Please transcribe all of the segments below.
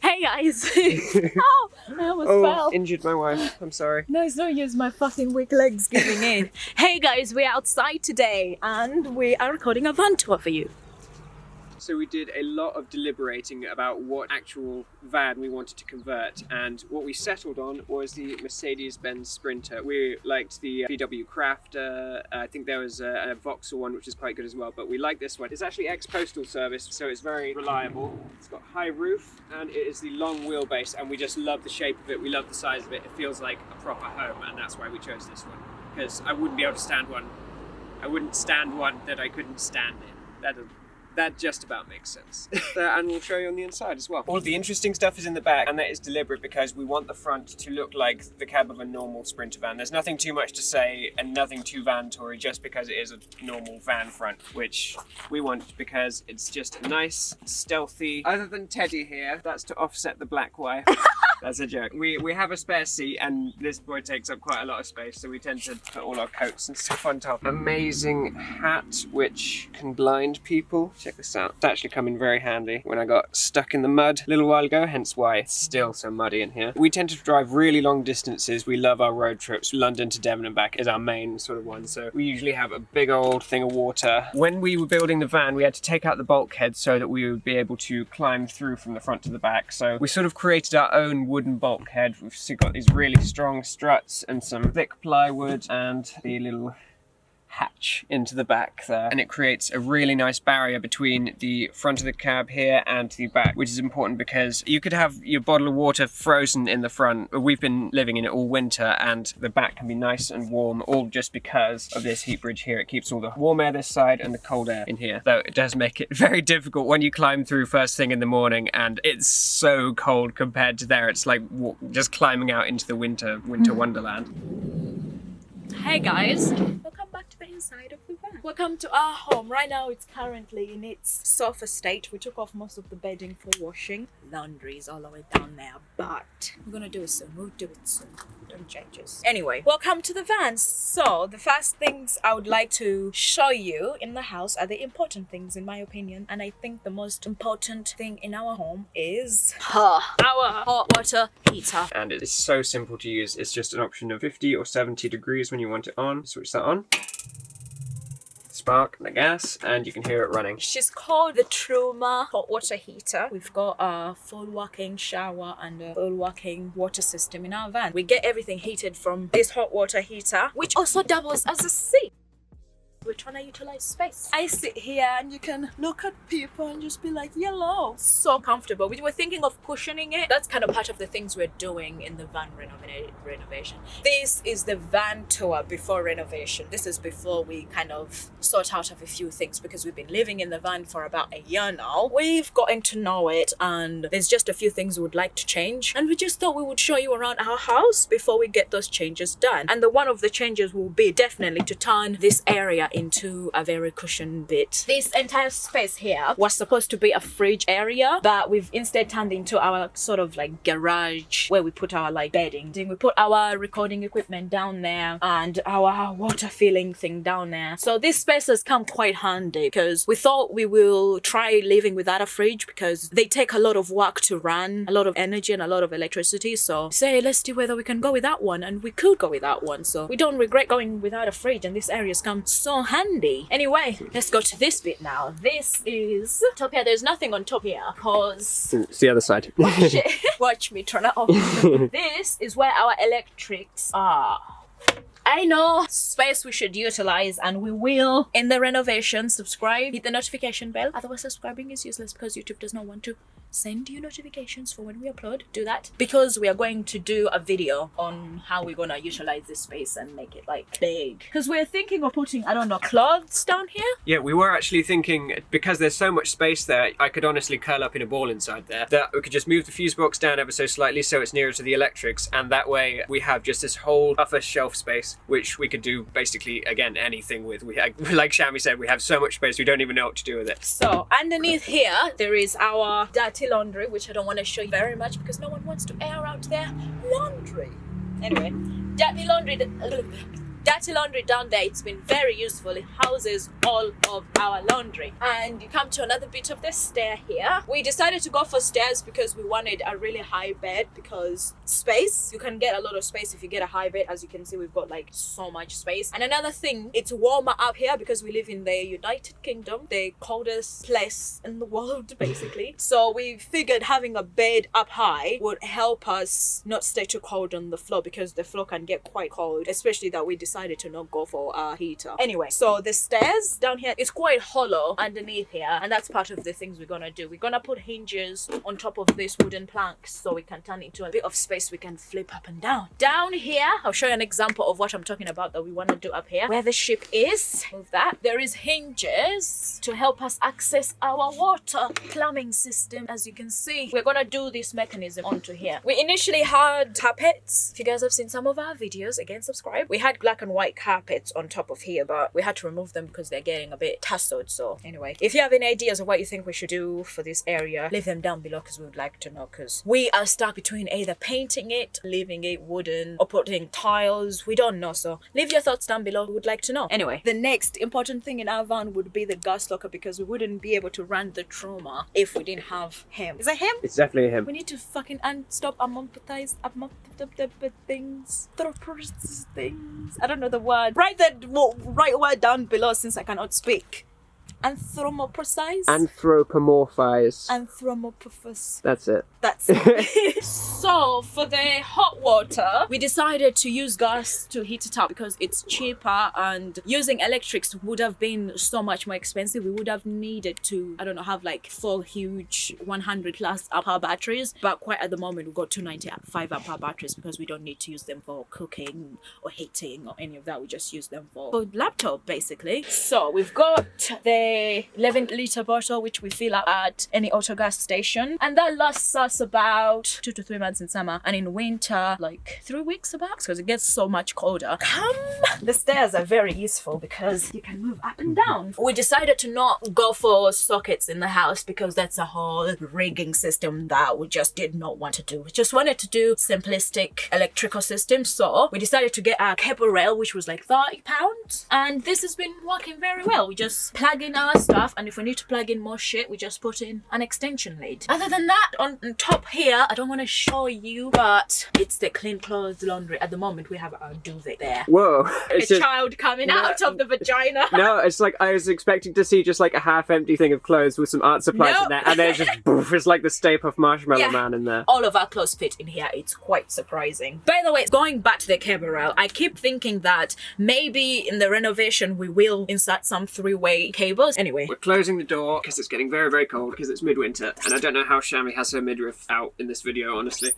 Hey guys! Oh, I almost fell. Injured my wife. I'm sorry. No, it's no use, my fucking weak legs giving in. Hey guys, we're outside today and we are recording a van tour for you. So we did a lot of deliberating about what actual van we wanted to convert, and what we settled on was the Mercedes-Benz Sprinter. We liked the VW Crafter. I think there was a Vauxhall one which is quite good as well, but we like this one. It's actually ex-postal service, so it's very reliable. It's got high roof and it is the long wheelbase, and we just love the shape of it. We love the size of it. It feels like a proper home, and that's why we chose this one, because I wouldn't be able to stand one. I wouldn't stand one that I couldn't stand in. That just about makes sense. And we'll show you on the inside as well. All of the interesting stuff is in the back, and that is deliberate because we want the front to look like the cab of a normal Sprinter van. There's nothing too much to say and nothing too van-toury just because it is a normal van front, which we want because it's just nice, stealthy. Other than Teddy here, that's to offset the black wife. That's a joke. We have a spare seat, and this boy takes up quite a lot of space, so we tend to put all our coats and stuff on top. Amazing hat, which can blind people. Check this out. It's actually come in very handy when I got stuck in the mud a little while ago, hence why it's still so muddy in here. We tend to drive really long distances. We love our road trips. London to Devon and back is our main sort of one, so we usually have a big old thing of water. When we were building the van, we had to take out the bulkhead so that we would be able to climb through from the front to the back. So we sort of created our own wooden bulkhead. We've still got these really strong struts and some thick plywood and the little hatch into the back there, and it creates a really nice barrier between the front of the cab here and the back, which is important because you could have your bottle of water frozen in the front. We've been living in it all winter, and the back can be nice and warm, all just because of this heat bridge here. It keeps all the warm air this side and the cold air in here, though it does make it very difficult when you climb through first thing in the morning and it's so cold compared to there. It's like just climbing out into the winter wonderland. Hey guys! Welcome back to the inside of the van. Welcome to our home. Right now it's currently in its sofa state. We took off most of the bedding for washing. Laundry is all the way down there, but we're gonna do it soon. We'll do it soon. Don't change us. Anyway, welcome to the van. So the first things I would like to show you in the house are the important things in my opinion, and I think the most important thing in our home is our hot water heater. And it is so simple to use. It's just an option of 50 or 70 degrees when you want it on. Switch that on. Spark the gas, and you can hear it running. She's called the Truma hot water heater. We've got a full working shower and a full working water system in our van. We get everything heated from this hot water heater, which also doubles as a sink. We're trying to utilize space. I sit here and you can look at people and just be like, hello. So comfortable. We were thinking of cushioning it. That's kind of part of the things we're doing in the van renovation. This is the van tour before renovation. This is before we kind of sort out of a few things, because we've been living in the van for about a year now. We've gotten to know it, and there's just a few things we would like to change. And we just thought we would show you around our house before we get those changes done. And one of the changes will be definitely to turn this area into a very cushioned bit. This entire space here was supposed to be a fridge area, but we've instead turned into our sort of like garage where we put our like bedding. Then we put our recording equipment down there and our water filling thing down there. So this space has come quite handy, because we thought we will try living without a fridge because they take a lot of work to run, a lot of energy and a lot of electricity. So say let's see whether we can go without one, and we could go without one. So we don't regret going without a fridge, and this area's come so handy. Anyway, let's go to this bit now. This is top here. There's nothing on top here because it's the other side. Watch it. Watch me turn it off. This is where our electrics are. I know space we should utilize, and we will in the renovation. Subscribe, hit the notification bell. Otherwise subscribing is useless because YouTube does not want to send you notifications for when we upload. Do that because we are going to do a video on how we're gonna utilize this space and make it like big, because we're thinking of putting, I don't know, clothes down here. Yeah, we were actually thinking, because there's so much space there, I could honestly curl up in a ball inside there, that we could just move the fuse box down ever so slightly so it's nearer to the electrics, and that way we have just this whole upper shelf space which we could do basically, again, anything with. We like Shami said, we have so much space we don't even know what to do with it. So underneath here there is our dirty laundry, which I don't want to show you very much because no one wants to air out their laundry. Anyway, dirty laundry down there, it's been very useful. It houses all of our laundry. And you come to another bit of the stair here. We decided to go for stairs because we wanted a really high bed, because space, you can get a lot of space if you get a high bed. As you can see, we've got like so much space. And another thing, it's warmer up here because we live in the United Kingdom, the coldest place in the world basically. So we figured having a bed up high would help us not stay too cold on the floor, because the floor can get quite cold, especially that we decided to not go for a heater. Anyway, so the stairs down here, it's quite hollow underneath here, and that's part of the things we're gonna do. We're gonna put hinges on top of this wooden planks so we can turn it into a bit of space we can flip up and down. Down here, I'll show you an example of what I'm talking about that we want to do up here. Where the ship is, move that. There is hinges to help us access our water plumbing system. As you can see, we're gonna do this mechanism onto here. We initially had carpets. If you guys have seen some of our videos, again, subscribe. We had black and white carpets on top of here, but we had to remove them because they're getting a bit tasseled. So anyway, if you have any ideas of what you think we should do for this area, leave them down below because we would like to know, because we are stuck between either painting it, leaving it wooden, or putting tiles. We don't know, so leave your thoughts down below. We would like to know. Anyway, the next important thing in our van would be the gas locker, because we wouldn't be able to run the trauma if we didn't have him. Is that him? It's definitely him. We need to fucking stop amortize things. I don't know the word. Write the right word down below since I cannot speak. Anthropomorphize. Anthropomorphize. That's it. That's it. So for the hot water, we decided to use gas to heat it up because it's cheaper, and using electrics would have been so much more expensive. We would have needed to, I don't know, have like 4 huge 100 plus amp hour batteries, but quite at the moment we've got 295 amp hour batteries because we don't need to use them for cooking or heating or any of that. We just use them for laptop basically. So we've got the 11-litre bottle which we fill up at any auto gas station, and that lasts us about 2 to 3 months in summer, and in winter like 3 weeks about, because it gets so much colder. The stairs are very useful because you can move up and down. We decided to not go for sockets in the house because that's a whole rigging system that we just did not want to do. We just wanted to do simplistic electrical systems, so we decided to get a cable rail which was like £30, and this has been working very well. We just plug in our stuff, and if we need to plug in more shit we just put in an extension lead. Other than that, on top here, I don't want to show you, but it's the clean clothes laundry. At the moment we have our duvet there. Whoa. It's a child coming out of the vagina. No, it's like I was expecting to see just like a half-empty thing of clothes with some art supplies in there, and there's just poof, it's like the Stay Puft Marshmallow Man in there. All of our clothes fit in here. It's quite surprising. By the way, going back to the cable rail, I keep thinking that maybe in the renovation we will insert some 3-way cables. Anyway, we're closing the door because it's getting very, very cold because it's midwinter, and I don't know how Shami has her midriff out in this video, honestly.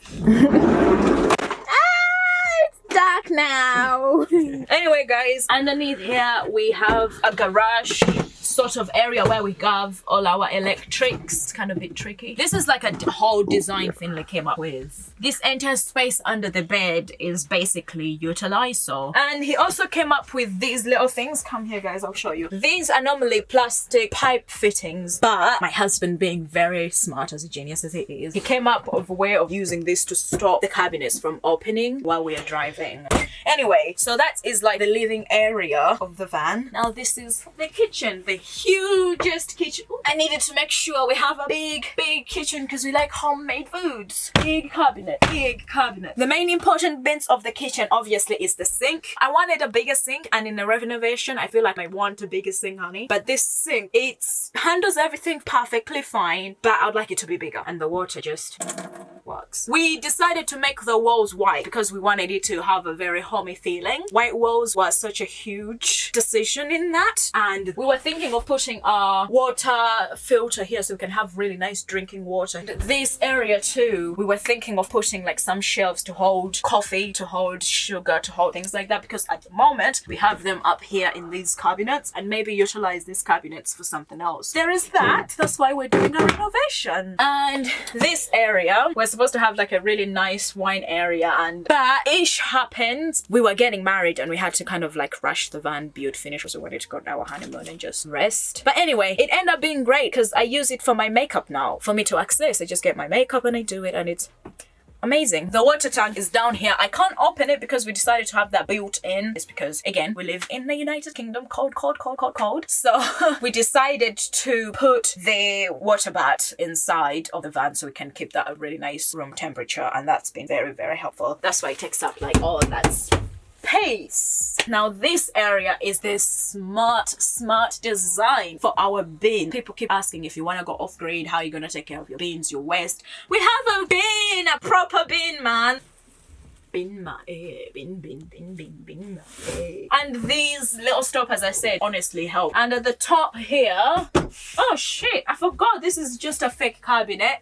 It's dark now. Anyway guys, underneath here we have a garage sort of area where we have all our electrics. It's kind of a bit tricky. This is like a whole design thing they came up with. This entire space under the bed is basically utilized. So, and he also came up with these little things. Come here guys, I'll show you. These are normally plastic pipe fittings, but my husband, being very smart as a genius as he is, he came up with a way of using this to stop the cabinets from opening while we are driving. Anyway, so that is like the living area of the van. Now this is the kitchen, the hugest kitchen. Ooh, I needed to make sure we have a big kitchen because we like homemade foods. Big cabinet. The main important bits of the kitchen obviously is the sink. I wanted a bigger sink, and in the renovation I feel like I want a bigger sink, honey. But this sink, it handles everything perfectly fine, but I'd like it to be bigger, and the water just works. We decided to make the walls white because we wanted it to have a very homey feeling. White walls was such a huge decision in that, and we were thinking of putting a water filter here so we can have really nice drinking water. And this area too, we were thinking of putting like some shelves to hold coffee, to hold sugar, to hold things like that, because at the moment we have them up here in these cabinets, and maybe utilize these cabinets for something else. There is that. That's why we're doing a renovation. And this area, we're supposed to have like a really nice wine area, and that-ish happened. We were getting married and we had to kind of like rush the van build finish, so we wanted to go to our honeymoon and just rest. But anyway, it ended up being great because I use it for my makeup now. For me to access, I just get my makeup and I do it, and it's amazing. The water tank is down here. I can't open it because we decided to have that built in. It's because, again, we live in the United Kingdom. Cold. So we decided to put the water bath inside of the van so we can keep that a really nice room temperature, and that's been very, very helpful. That's why it takes up like all that space. Now this area is this smart design for our bin. People keep asking if you want to go off grid, how are you going to take care of your bins, your waste. We have a bin, a proper bin, man. Bin. And these little stuff, as I said, honestly help. And at the top here, oh shit, I forgot this is just a fake cabinet.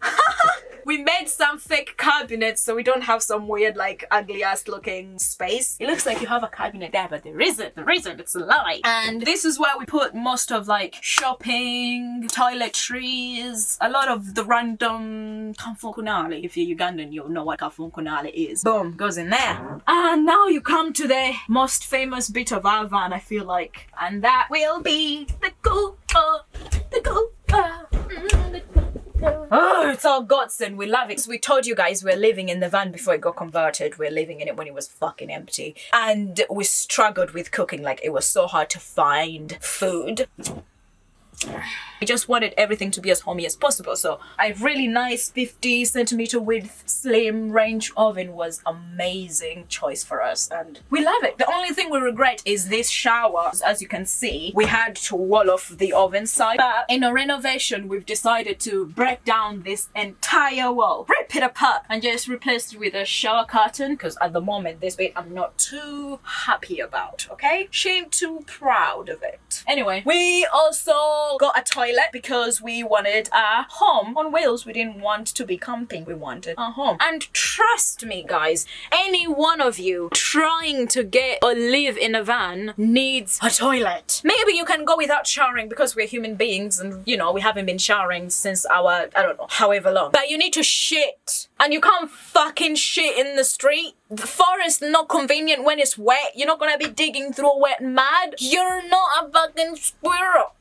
We made some fake cabinets so we don't have some weird like ugly ass looking space. It looks like you have a cabinet there, but there isn't, it's a lie. And this is where we put most of like shopping, toiletries, a lot of the random kafunkunali. If you're Ugandan, you'll know what kafunkunali is. Boom, goes in there. And now you come to the most famous bit of our van, I feel like, and that will be the go. Oh, it's all godsend. We love it. So we told you guys we're living in the van before it got converted. We're living in it when it was fucking empty. And we struggled with cooking. Like, it was so hard to find food. I just wanted everything to be as homey as possible, so a really nice 50cm width slim range oven was amazing choice for us, and we love it. The only thing we regret is this shower. As you can see, we had to wall off the oven side, but in a renovation we've decided to break down this entire wall, rip it apart, and just replace it with a shower curtain, because at the moment this bit I'm not too happy about, okay? She ain't too proud of it. Anyway, we also got a toilet because we wanted a home on wheels. We didn't want to be camping, we wanted a home. And trust me guys, any one of you trying to get or live in a van needs a toilet. Maybe you can go without showering because we're human beings and, you know, we haven't been showering since our, I don't know, however long. But you need to shit, and you can't fucking shit in the street. The forest not convenient when it's wet. You're not gonna be digging through a wet mud. You're not a fucking squirrel.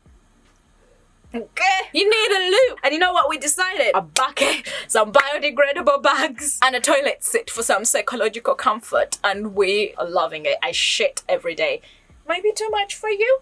Okay, you need a loop. And you know what we decided? A bucket, some biodegradable bags, and a toilet seat for some psychological comfort, and we are loving it. I shit every day. Maybe too much for you,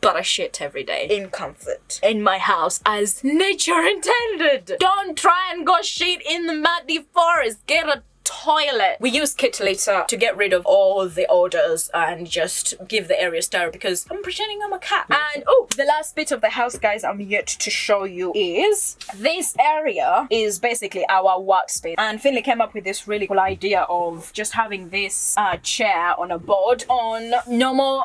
but I shit every day in comfort in my house as nature intended. Don't try and go shit in the muddy forest. Get a toilet. We use kitty litter to get rid of all the odors and just give the area sterile, because I'm pretending I'm a cat. And oh, the last bit of the house, guys, I'm yet to show you is this area is basically our workspace, and Finley came up with this really cool idea of just having this chair on a board on normal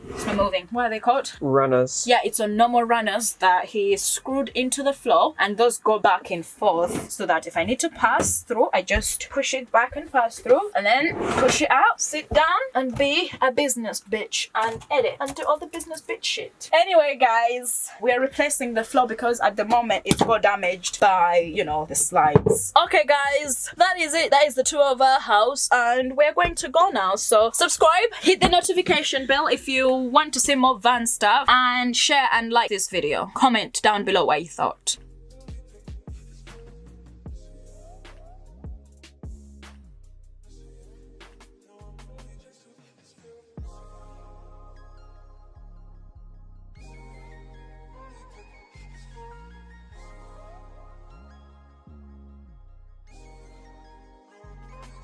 it's not moving. What are they called? Runners. Yeah, it's on normal runners that he screwed into the floor, and those go back and forth so that if I need to pass through, I just push it back and pass through, and then push it out, sit down, and be a business bitch and edit and do all the business bitch shit. Anyway, guys, we are replacing the floor because at the moment it's got damaged by, you know, the slides. Okay, guys, that is it. That is the tour of our house, and we're going to go now. So subscribe, hit the notification bell if you want to see more van stuff, and share and like this video. Comment down below what you thought.